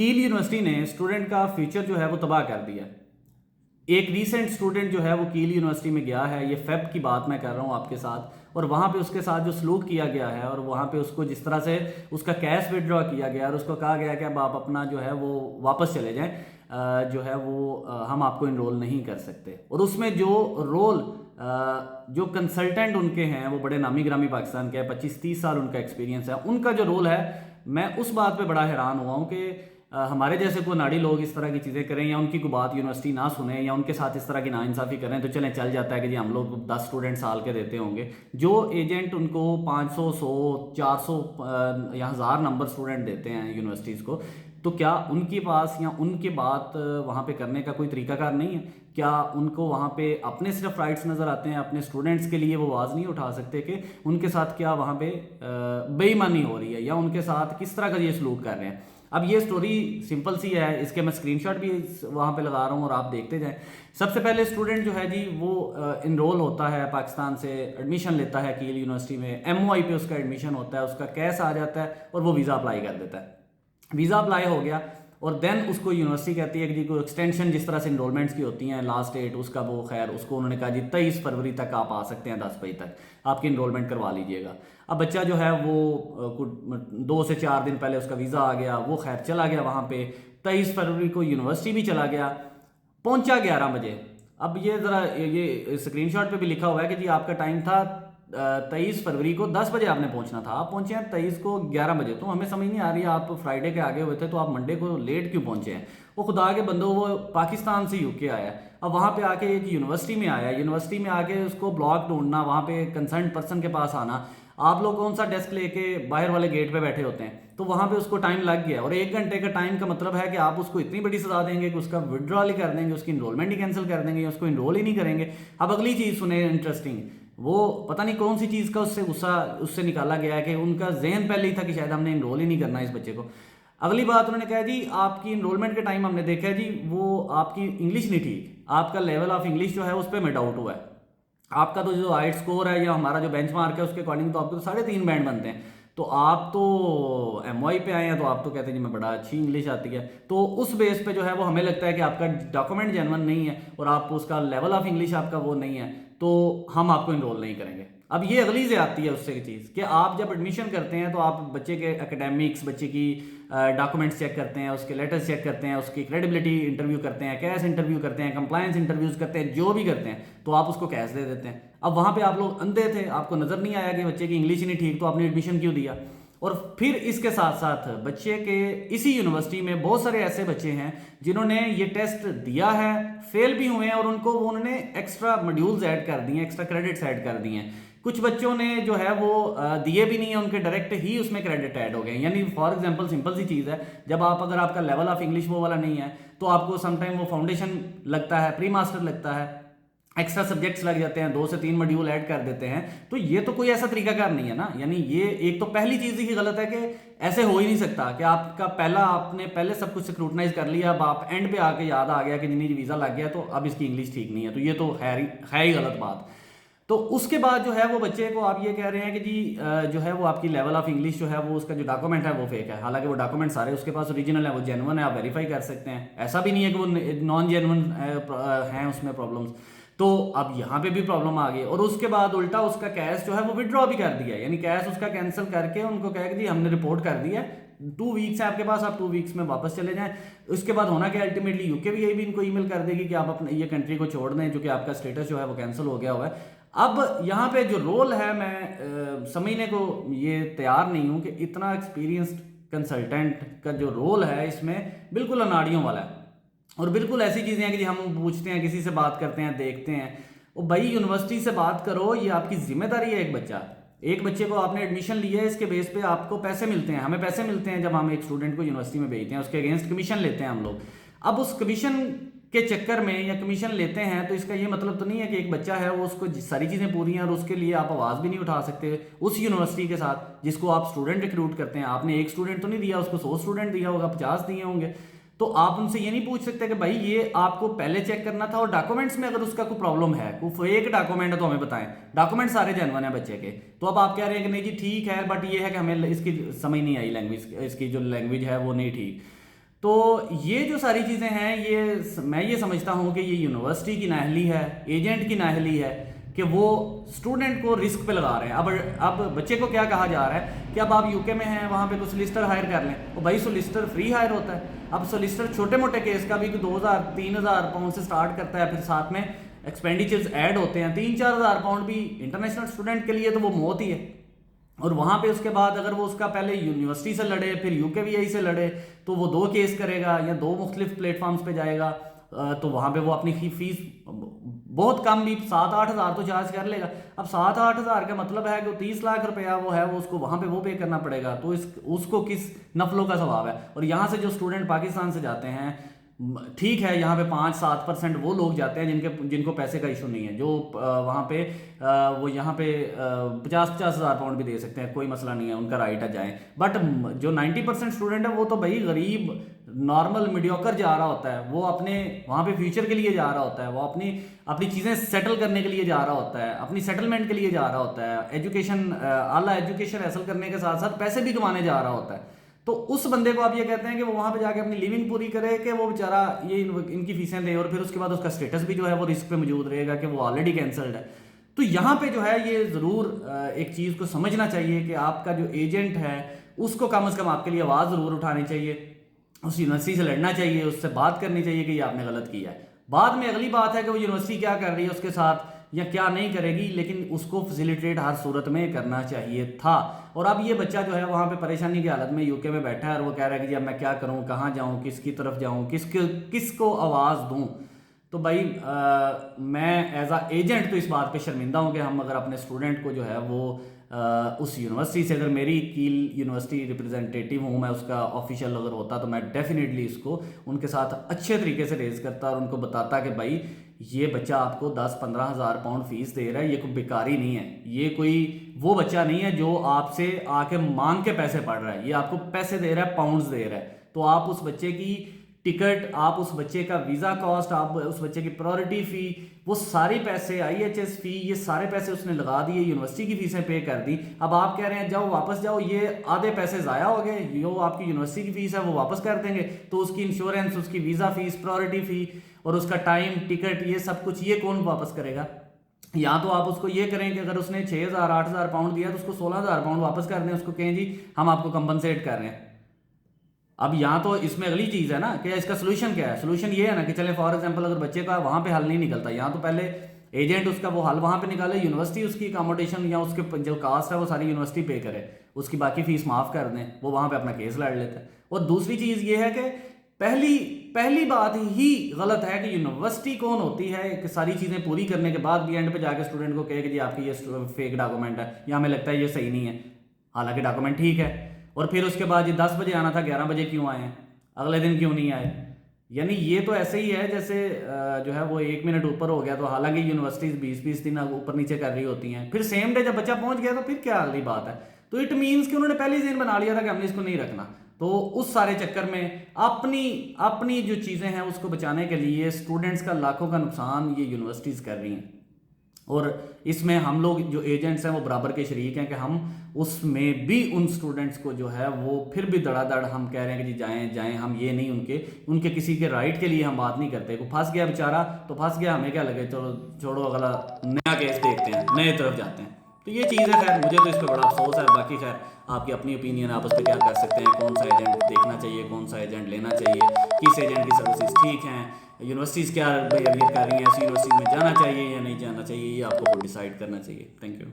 कील यूनिवर्सिटी ने स्टूडेंट का फ्यूचर जो है वो तबाह कर दिया। एक रीसेंट स्टूडेंट जो है वो कील यूनिवर्सिटी में गया है, ये फेब की बात मैं कर रहा हूँ आपके साथ, और वहाँ पे उसके साथ जो सलूक किया गया है और वहाँ पे उसको जिस तरह से उसका कैश विड्रॉ किया गया और उसको कहा गया कि अब आप अपना जो है वो वापस चले जाएं, जो है वो हम आपको इनरोल नहीं कर सकते। और उसमें जो रोल जो कंसल्टेंट उनके हैं वो बड़े नामी ग्रामी पाकिस्तान के हैं, 25-30 साल उनका एक्सपीरियंस है, उनका जो रोल है, मैं उस बात पे बड़ा हैरान हुआ हूँ कि हमारे जैसे कोई नाड़ी लोग इस तरह की चीज़ें करें या उनकी कोई बात यूनिवर्सिटी ना सुने या उनके साथ इस तरह की नाइंसाफ़ी करें तो चलें चल जाता है कि जी हम लोग 10 स्टूडेंट साल के देते होंगे। जो एजेंट उनको 500 100 400 या 1000 नंबर स्टूडेंट देते हैं यूनिवर्सिटीज़ को, तो क्या उनके पास या उनके बात वहाँ पे करने का कोई तरीकाकार नहीं है? क्या उनको वहाँ पे अपने सिर्फ राइट्स नज़र आते हैं, अपने स्टूडेंट्स के लिए वो आवाज़ नहीं उठा सकते कि उनके साथ क्या वहाँ पे बेईमानी हो रही है या उनके साथ किस तरह का ये सलूक कर रहे हैं? अब ये स्टोरी सिंपल सी है, इसके मैं स्क्रीनशॉट भी वहाँ पे लगा रहा हूँ और आप देखते जाएं। सबसे पहले स्टूडेंट जो है जी वो इनरोल होता है, पाकिस्तान से एडमिशन लेता है कील यूनिवर्सिटी में, MOI पे उसका एडमिशन होता है, उसका कैश आ जाता है और वो वीज़ा अप्लाई कर देता है। वीज़ा अप्लाई हो गया और देन उसको यूनिवर्सिटी कहती है कि जी कोई एक्सटेंशन जिस तरह से इनरोलमेंट्स की होती हैं लास्ट डेट उसका, वो खैर उसको उन्होंने कहा जी 23 फरवरी तक आप आ सकते हैं, 10 बजे तक आपकी इनरोलमेंट करवा लीजिएगा। अब बच्चा जो है वो 2 से 4 दिन पहले उसका वीज़ा आ गया, वो खैर चला गया वहाँ पे, 23 फरवरी को यूनिवर्सिटी भी चला गया, पहुँचा 11 बजे। अब ये ज़रा ये स्क्रीनशॉट पे भी लिखा हुआ है कि जी आपका टाइम था 23 फरवरी को 10 बजे आपने पहुंचना था, आप पहुंचे हैं 23 को 11 बजे। तो हमें समझ नहीं आ रही है, आप फ्राइडे के आगे हुए थे तो आप मंडे को लेट क्यों पहुंचे हैं? वो खुदा के बंदो, वो पाकिस्तान से यूके आया है, अब वहाँ पे आके एक यूनिवर्सिटी में आया, यूनिवर्सिटी में आके उसको ब्लॉक ढूंढना, वहाँ पे कंसर्न पर्सन के पास आना, आप लोग कौन सा डेस्क लेके बाहर वाले गेट पे बैठे होते हैं, तो वहाँ पे उसको टाइम लग गया। और 1 घंटे का टाइम का मतलब है कि आप उसको इतनी बड़ी सजा देंगे कि उसका विड्रॉल ही कर देंगे, उसकी इनरोलमेंट ही कैंसिल कर देंगे, उसको इनरोल ही नहीं करेंगे। अब अगली चीज़ सुने इंटरेस्टिंग, वो पता नहीं कौन सी चीज़ का उससे गुस्सा उससे निकाला गया है कि उनका जहन पहले ही था कि शायद हमने इनरोल ही नहीं करना इस बच्चे को। अगली बात उन्होंने कहा जी आपकी इनरोलमेंट के टाइम हमने देखा है जी वो आपकी इंग्लिश नहीं ठीक, आपका लेवल ऑफ इंग्लिश जो है उस पर में डाउट हुआ है, आपका तो जो आइट स्कोर है या हमारा जो बेंचमार्क है उसके अकॉर्डिंग तो आपके तो 3.5 बैंड बनते हैं, तो आप तो MOI पे आए हैं तो आप तो कहते हैं जी मैं बड़ा अच्छी इंग्लिश आती है, तो उस बेस पे जो है वो हमें लगता है कि आपका डॉक्यूमेंट जेन्युइन नहीं है और आप उसका लेवल ऑफ इंग्लिश आपका वो नहीं है, तो हम आपको इनरोल नहीं करेंगे। अब ये अगली से आती है उससे चीज़ कि आप जब एडमिशन करते हैं तो आप बच्चे के एकेडमिक्स, बच्चे की डॉक्यूमेंट्स चेक करते हैं, उसके लेटर्स चेक करते हैं, उसकी क्रेडिबिलिटी इंटरव्यू करते हैं, कैश इंटरव्यू करते हैं, कंप्लायंस इंटरव्यूज करते हैं, जो भी करते हैं, तो आप उसको कैश दे देते हैं। अब वहाँ पे आप लोग अंधे थे, आपको नज़र नहीं आया कि बच्चे की इंग्लिश ही नहीं ठीक, तो आपने एडमिशन क्यों दिया? और फिर इसके साथ साथ बच्चे के इसी यूनिवर्सिटी में बहुत सारे ऐसे बच्चे हैं जिन्होंने ये टेस्ट दिया है, फेल भी हुए हैं और उनको वो उन्होंने एक्स्ट्रा मॉड्यूल्स ऐड कर दिए, एक्स्ट्रा क्रेडिट्स ऐड कर दिए हैं। कुछ बच्चों ने जो है वो दिए भी नहीं है, उनके डायरेक्ट ही उसमें क्रेडिट ऐड हो गए। यानी फॉर एग्जांपल सिंपल सी चीज़ है, जब आप अगर आपका लेवल ऑफ इंग्लिश वो वाला नहीं है तो आपको समटाइम वो फाउंडेशन लगता है, प्री मास्टर लगता है, एक्स्ट्रा सब्जेक्ट्स लग जाते हैं, 2 से 3 मॉड्यूल ऐड कर देते हैं। तो ये तो कोई ऐसा तरीकाकार नहीं है ना, यानी ये एक तो पहली चीज़ ही गलत है कि ऐसे हो ही नहीं सकता कि आपका आपने पहले सब कुछ स्क्रूटनाइज कर लिया, अब आप एंड पे आके याद आ गया कि नहीं वीज़ा लग गया तो अब इसकी इंग्लिश ठीक नहीं है, तो ये तो है ही गलत बात। तो उसके बाद जो है वो बच्चे को आप ये कह रहे हैं कि जी जो है वो आपकी लेवल ऑफ इंग्लिश जो है वो उसका जो डॉक्यूमेंट है वो फेक है, हालांकि वो डॉक्यूमेंट सारे उसके पास ओरिजिनल है, वो जेन्युइन है, आप वेरीफाई कर सकते हैं, ऐसा भी नहीं है कि वो नॉन जेन्युइन हैं उसमें प्रॉब्लम्स। तो अब यहाँ पे भी प्रॉब्लम आ गई और उसके बाद उल्टा उसका कैश जो है वो विड्रॉ भी कर दिया, यानी कैश उसका कैंसिल करके उनको कहा कि जी हमने रिपोर्ट कर दी है, 2 वीक्स है आपके पास, आप 2 वीक्स में वापस चले जाएं। उसके बाद होना क्या, अल्टीमेटली यूके भी यही भी इनको ईमेल कर देगी कि आप अपने ये कंट्री को छोड़ दें, जो कि आपका स्टेटस जो है वो कैंसिल हो गया हुआ है। अब यहाँ पे जो रोल है मैं समझने को ये तैयार नहीं हूँ कि इतना एक्सपीरियंस्ड कंसल्टेंट का जो रोल है इसमें बिल्कुल अनाड़ियों वाला है और बिल्कुल ऐसी चीज़ें हैं कि हम पूछते हैं, किसी से बात करते हैं, देखते हैं, वो भाई यूनिवर्सिटी से बात करो, ये आपकी जिम्मेदारी है। एक बच्चे को आपने एडमिशन लिया है, इसके बेस पे आपको पैसे मिलते हैं, हमें पैसे मिलते हैं जब हम एक स्टूडेंट को यूनिवर्सिटी में भेजते हैं, उसके अगेंस्ट कमीशन लेते हैं हम लोग। अब उस कमीशन के चक्कर में या कमीशन लेते हैं तो इसका ये मतलब तो नहीं है कि एक बच्चा है वो उसको सारी चीज़ें पूरी हैं और उसके लिए आप आवाज़ भी नहीं उठा सकते उस यूनिवर्सिटी के साथ जिसको आप स्टूडेंट रिक्रूट करते हैं। आपने एक स्टूडेंट तो नहीं दिया, उसको 100 स्टूडेंट दिया होगा, 50 दिए होंगे, तो आप उनसे ये नहीं पूछ सकते कि भाई ये आपको पहले चेक करना था और डॉक्यूमेंट्स में अगर उसका कोई प्रॉब्लम है, कोई फेक डॉक्यूमेंट है तो हमें बताएं, डॉक्यूमेंट सारे जेन्युइन है बच्चे के, तो अब आप कह रहे हैं कि नहीं जी ठीक है बट ये है कि हमें इसकी समझ नहीं आई लैंग्वेज, इसकी जो लैंग्वेज है वो नहीं ठीक। तो ये जो सारी चीज़ें हैं, ये मैं ये समझता हूँ कि ये यूनिवर्सिटी की नाअहली है, एजेंट की नाअहली है कि वो स्टूडेंट को रिस्क पे लगा रहे हैं। अब बच्चे को क्या कहा जा रहा है कि अब आप यूके में हैं, वहाँ पे कोई सोलिसिटर हायर कर लें। तो भाई सोलिसिटर फ्री हायर होता है। अब सोलिसिटर छोटे मोटे केस का भी 2000-3000 पाउंड से स्टार्ट करता है, फिर साथ में एक्सपेंडिचर्स ऐड होते हैं 3-4 हज़ार पाउंड भी इंटरनेशनल स्टूडेंट के लिए तो वो मौत ही है। और वहाँ पे उसके बाद अगर वो उसका पहले यूनिवर्सिटी से लड़े फिर यूकेवीआई से लड़े तो वो 2 केस करेगा या 2 मुख्तलिफ प्लेटफॉर्म्स पे जाएगा। तो वहाँ पे वो अपनी फीस बहुत कम भी 7-8 हज़ार तो चार्ज कर लेगा। अब 7-8 हज़ार का मतलब है कि 30 लाख रुपया वो है, वो उसको वहाँ पे वो पे करना पड़ेगा। तो उसको किस नफलों का स्वभाव है। और यहाँ से जो स्टूडेंट पाकिस्तान से जाते हैं, ठीक है, यहाँ पे 5-7% वो लोग जाते हैं जिनको पैसे का इशू नहीं है, जो वहाँ पे वो यहाँ पे 50-50 हज़ार पाउंड भी दे सकते हैं, कोई मसला नहीं है, उनका राइट है जाएं। बट जो 90% स्टूडेंट है वो तो भाई गरीब नॉर्मल मीडियोकर जा रहा होता है, वो अपने वहाँ पे फ्यूचर के लिए जा रहा होता है, वो अपनी अपनी चीज़ें सेटल करने के लिए जा रहा होता है, अपनी सेटलमेंट के लिए जा रहा होता है, एजुकेशन आला एजुकेशन हासिल करने के साथ साथ पैसे भी कमाने जा रहा होता है। तो उस बंदे को आप ये कहते हैं कि वो वहाँ पे जाके अपनी लिविंग पूरी करे कि वो बेचारा ये इनकी फीसें दे, और फिर उसके बाद उसका स्टेटस भी जो है वो रिस्क पे मौजूद रहेगा कि वो ऑलरेडी कैंसल्ड है। तो यहाँ पे जो है ये ज़रूर एक चीज़ को समझना चाहिए कि आपका जो एजेंट है उसको कम से कम आपके लिए आवाज़ ज़रूर उठानी चाहिए, उस यूनिवर्सिटी से लड़ना चाहिए, उससे बात करनी चाहिए कि ये आपने गलत किया है। बाद में अगली बात है कि वो यूनिवर्सिटी क्या कर रही है उसके साथ या क्या नहीं करेगी, लेकिन उसको फैसिलिटेट हर सूरत में करना चाहिए था। और अब ये बच्चा जो है वहाँ पे परेशानी की हालत में यूके में बैठा है और वो कह रहा है कि जी अब मैं क्या करूँ, कहाँ जाऊँ, किसकी तरफ जाऊँ, किसको आवाज़ दूँ। तो भाई मैं एज आ एजेंट तो इस बात पे शर्मिंदा हूँ कि हम अगर अपने स्टूडेंट को जो है वो उस यूनिवर्सिटी से, अगर मेरी कील यूनिवर्सिटी रिप्रेजेंटेटिव हूँ, मैं उसका ऑफिशियल अगर होता तो मैं डेफिनेटली इसको उनके साथ अच्छे तरीके से रेज करता और उनको बताता कि भाई ये बच्चा आपको 10-15 हज़ार पाउंड फीस दे रहा है, ये कोई बेकारी नहीं है, ये कोई वो बच्चा नहीं है जो आपसे आके मांग के पैसे पढ़ रहा है, ये आपको पैसे दे रहा है, पाउंड्स दे रहा है। तो आप उस बच्चे की टिकट, आप उस बच्चे का वीज़ा कॉस्ट, आप उस बच्चे की प्रायोरिटी फ़ी, वो सारे पैसे, IHS फ़ी, ये सारे पैसे उसने लगा दिए, यूनिवर्सिटी की फ़ीसें पे कर दी। अब आप कह रहे हैं जाओ वापस जाओ, ये आधे पैसे ज़ाया हो गए, जो आपकी यूनिवर्सिटी की फ़ीस है वो वापस कर देंगे। तो उसकी इंश्योरेंस, उसकी वीज़ा फ़ीस, प्रायोरिटी फ़ी और उसका टाइम, टिकट, ये सब कुछ ये कौन वापस करेगा? या तो आप उसको ये करें कि अगर उसने 6,000-8,000 पाउंड दिया तो उसको 16,000 पाउंड वापस कर दें, उसको कहें जी हम आपको कंपनसेट कर रहे हैं। अब यहाँ तो इसमें अगली चीज़ है ना कि इसका सोल्यूशन क्या है। सोल्यूशन ये है ना कि चले फॉर एग्जांपल अगर बच्चे का वहाँ पे हल नहीं निकलता, यहाँ तो पहले एजेंट उसका वो हल वहाँ पे निकाले, यूनिवर्सिटी उसकी अकोमोडेशन या उसके जो कास्ट है वो सारी यूनिवर्सिटी पे करे, उसकी बाकी फीस माफ़ कर दें, वो वहाँ पे अपना केस लड़ लेता है। और दूसरी चीज़ ये है कि पहली बात ही गलत है कि यूनिवर्सिटी कौन होती है कि सारी चीज़ें पूरी करने के बाद भी एंड पे जाके स्टूडेंट को कहे कि जी आपकी ये फेक डॉक्यूमेंट है या हमें लगता है ये सही नहीं है, हालांकि डॉक्यूमेंट ठीक है। और फिर उसके बाद ये 10 बजे आना था 11 बजे क्यों आए हैं, अगले दिन क्यों नहीं आए। यानी ये तो ऐसे ही है जैसे जो है वो 1 मिनट ऊपर हो गया तो हालांकि यूनिवर्सिटीज़ 20-20 दिन ऊपर नीचे कर रही होती हैं, फिर सेम डे जब बच्चा पहुंच गया तो फिर क्या अगली बात है। तो इट मीन्स कि उन्होंने पहले ही दिन बना लिया था कि हमने इसको नहीं रखना। तो उस सारे चक्कर में अपनी जो चीज़ें हैं उसको बचाने के लिए स्टूडेंट्स का लाखों का नुकसान ये यूनिवर्सिटीज़ कर रही हैं। और इसमें हम लोग जो एजेंट्स हैं वो बराबर के शरीक हैं कि हम उसमें भी उन स्टूडेंट्स को जो है वो फिर भी धड़ाधड़ हम कह रहे हैं कि जी जाएं, हम ये नहीं उनके किसी के राइट के लिए हम बात नहीं करते। को फंस गया बेचारा तो फंस गया, हमें क्या लगे, चलो छोड़ो अगला नया केस देखते हैं, नए तरफ जाते हैं। तो ये चीज़ है। खैर मुझे तो इस पर बड़ा अफसोस है, बाकी खैर आपकी अपनी ओपिनियन, आप उस पर क्या कर सकते हैं, कौन सा एजेंट देखना चाहिए, कौन सा एजेंट लेना चाहिए, किस एजेंट की सर्विसेज ठीक हैं, यूनिवर्सिटीज़ क्या बिहेवियर कर रही हैं, ऐसी यूनिवर्सिटीज़ में जाना चाहिए या नहीं जाना चाहिए, ये आपको डिसाइड करना चाहिए। Thank you.